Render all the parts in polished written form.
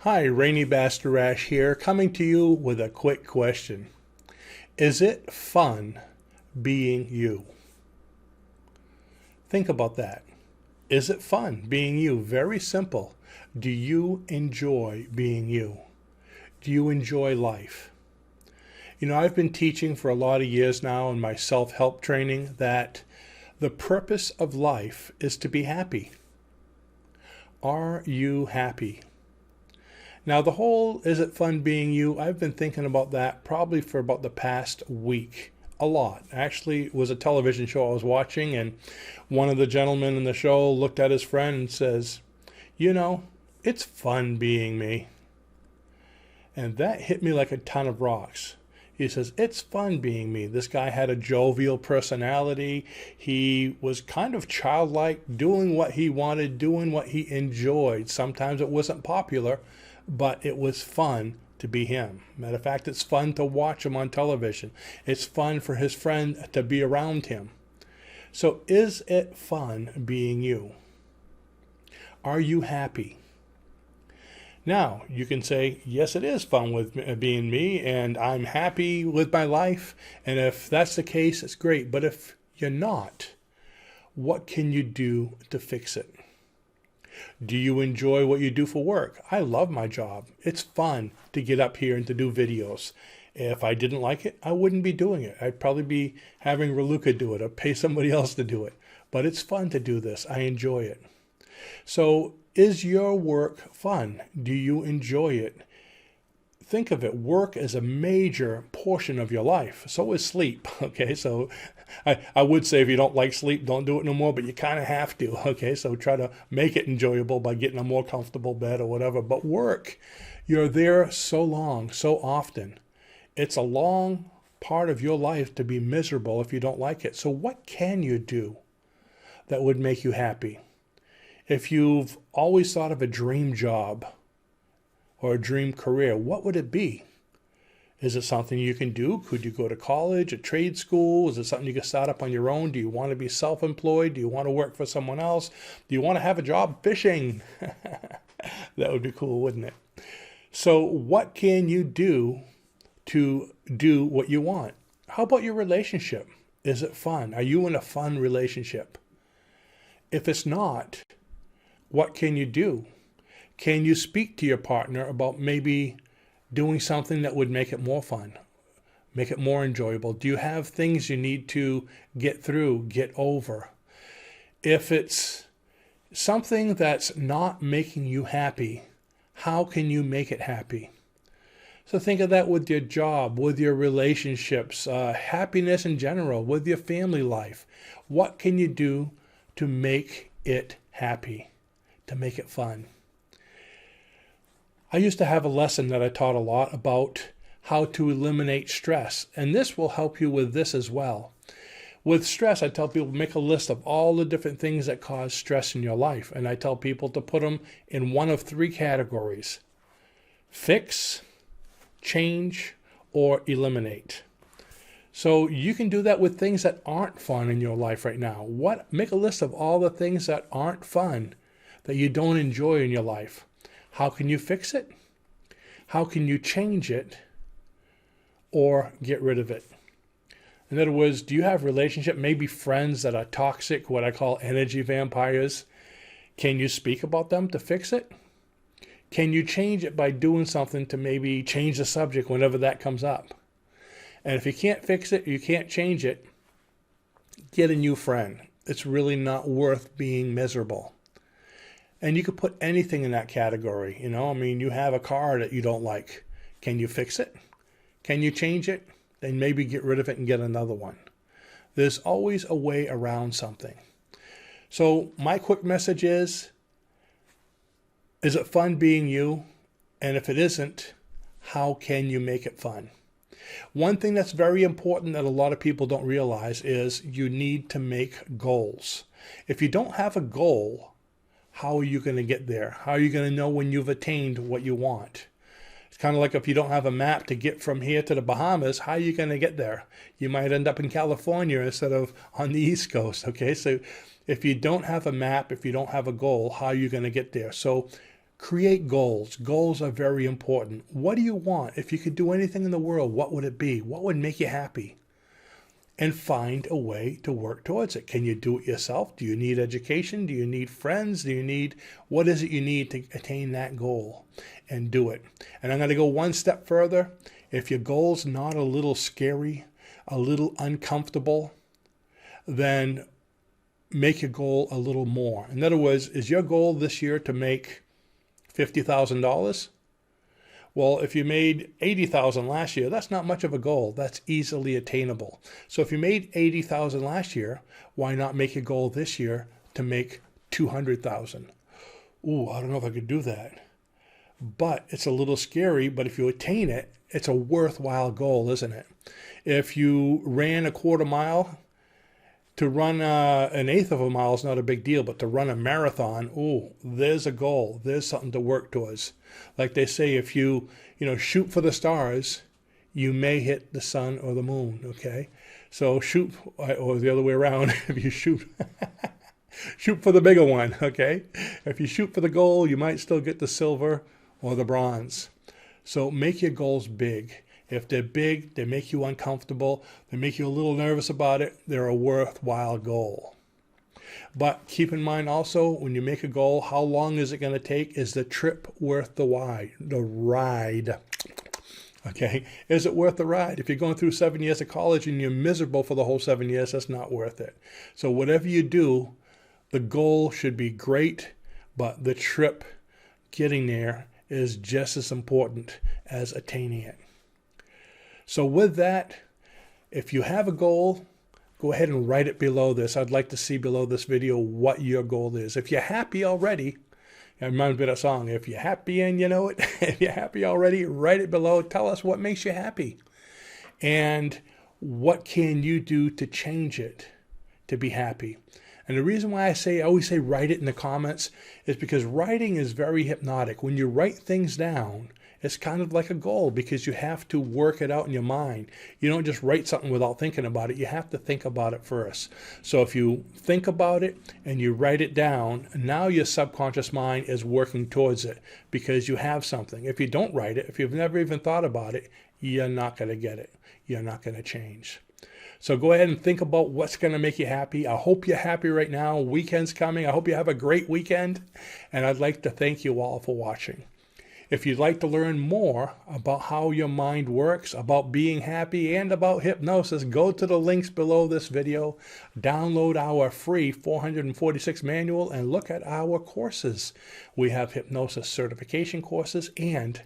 Hi, Rene Bastarache here, coming to you with a quick question. Is it fun being you? Think about that. Is it fun being you? Very simple. Do you enjoy being you? Do you enjoy life? I've been teaching for a lot of years now in my self-help training that the purpose of life is to be happy. Are you happy? Now, the whole is it fun being you, I've been thinking about that probably for about the past week. A lot. Actually, it was a television show I was watching, and one of the gentlemen in the show looked at his friend and says, it's fun being me. And that hit me like a ton of rocks. He says, it's fun being me. This guy had a jovial personality. He was kind of childlike, doing what he wanted, doing what he enjoyed. Sometimes it wasn't popular, but it was fun to be him. Matter of fact, it's fun to watch him on television. It's fun for his friend to be around him. So is it fun being you? Are you happy? Now, you can say, yes, it is fun with being me, and I'm happy with my life. And if that's the case, it's great. But if you're not, what can you do to fix it? Do you enjoy what you do for work? I love my job. It's fun to get up here and to do videos. If I didn't like it, I wouldn't be doing it. I'd probably be having Raluca do it or pay somebody else to do it. But it's fun to do this. I enjoy it. So is your work fun? Do you enjoy it? Think of it, work is a major portion of your life. So is sleep, okay? So I would say if you don't like sleep, don't do it no more, but you kind of have to, okay? So try to make it enjoyable by getting a more comfortable bed or whatever. But work, you're there so long, so often. It's a long part of your life to be miserable if you don't like it. So what can you do that would make you happy? If you've always thought of a dream job or a dream career, what would it be? Is it something you can do? Could you go to college, a trade school? Is it something you can start up on your own? Do you want to be self-employed? Do you want to work for someone else? Do you want to have a job fishing? That would be cool, wouldn't it? So what can you do to do what you want? How about your relationship? Is it fun? Are you in a fun relationship? If it's not, what can you do? Can you speak to your partner about maybe doing something that would make it more fun, make it more enjoyable? Do you have things you need to get through, get over? If it's something that's not making you happy, how can you make it happy? So think of that with your job, with your relationships, happiness in general, with your family life. What can you do to make it happy, to make it fun? I used to have a lesson that I taught a lot about how to eliminate stress, and this will help you with this as well. With stress, I tell people make a list of all the different things that cause stress in your life, and I tell people to put them in one of three categories: fix, change, or eliminate. So you can do that with things that aren't fun in your life right now. Make a list of all the things that aren't fun, that you don't enjoy in your life. How can you fix it? How can you change it or get rid of it? In other words, do you have relationship, maybe friends that are toxic, what I call energy vampires? Can you speak about them to fix it? Can you change it by doing something to maybe change the subject whenever that comes up? And if you can't fix it, you can't change it, get a new friend. It's really not worth being miserable. And you could put anything in that category. You have a car that you don't like. Can you fix it? Can you change it? Then maybe get rid of it and get another one. There's always a way around something. So my quick message is it fun being you? And if it isn't, how can you make it fun? One thing that's very important that a lot of people don't realize is you need to make goals. If you don't have a goal, how are you going to get there? How are you going to know when you've attained what you want? It's kind of like if you don't have a map to get from here to the Bahamas, how are you going to get there? You might end up in California instead of on the East Coast, okay? So if you don't have a map, if you don't have a goal, how are you going to get there? So Create goals. Goals are very important. What do you want? If you could do anything in the world, what would it be? What would make you happy? And find a way to work towards it. Can you do it yourself? Do you need education? Do you need friends? What is it you need to attain that goal? And do it. And I'm going to go one step further. If your goal's not a little scary, a little uncomfortable, then make your goal a little more. In other words, is your goal this year to make $50,000? Well, if you made $80,000 last year, that's not much of a goal. That's easily attainable. So if you made $80,000 last year, why not make a goal this year to make $200,000? Ooh, I don't know if I could do that. But it's a little scary, but if you attain it, it's a worthwhile goal, isn't it? If you ran a quarter mile, to run an eighth of a mile is not a big deal, but to run a marathon, ooh, there's a goal. There's something to work towards. Like they say, if you shoot for the stars, you may hit the sun or the moon, okay? So shoot, or the other way around, if you shoot for the bigger one, okay? If you shoot for the goal, you might still get the silver or the bronze. So make your goals big. If they're big, they make you uncomfortable, they make you a little nervous about it, they're a worthwhile goal. But keep in mind also, when you make a goal, how long is it going to take? Is the trip worth the ride? Okay, is it worth the ride? If you're going through 7 years of college and you're miserable for the whole 7 years, that's not worth it. So whatever you do, the goal should be great, but the trip getting there is just as important as attaining it. So with that, if you have a goal, go ahead and write it below this. I'd like to see below this video what your goal is. If you're happy already, it reminds me of that song, if you're happy and you know it, if you're happy already, write it below. Tell us what makes you happy. And what can you do to change it to be happy? And the reason why I always say write it in the comments is because writing is very hypnotic. When you write things down, it's kind of like a goal because you have to work it out in your mind. You don't just write something without thinking about it. You have to think about it first. So if you think about it and you write it down, now your subconscious mind is working towards it because you have something. If you don't write it, if you've never even thought about it, you're not going to get it. You're not going to change. So go ahead and think about what's going to make you happy. I hope you're happy right now. Weekend's coming. I hope you have a great weekend. And I'd like to thank you all for watching. If you'd like to learn more about how your mind works, about being happy, and about hypnosis, go to the links below this video, download our free 446 manual, and look at our courses. We have hypnosis certification courses, and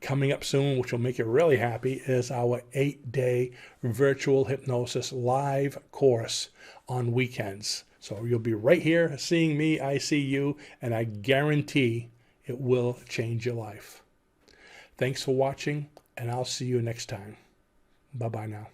coming up soon, which will make you really happy, is our 8-day virtual hypnosis live course on weekends. So you'll be right here seeing me, I see you, and I guarantee it will change your life. Thanks for watching, and I'll see you next time. Bye-bye now.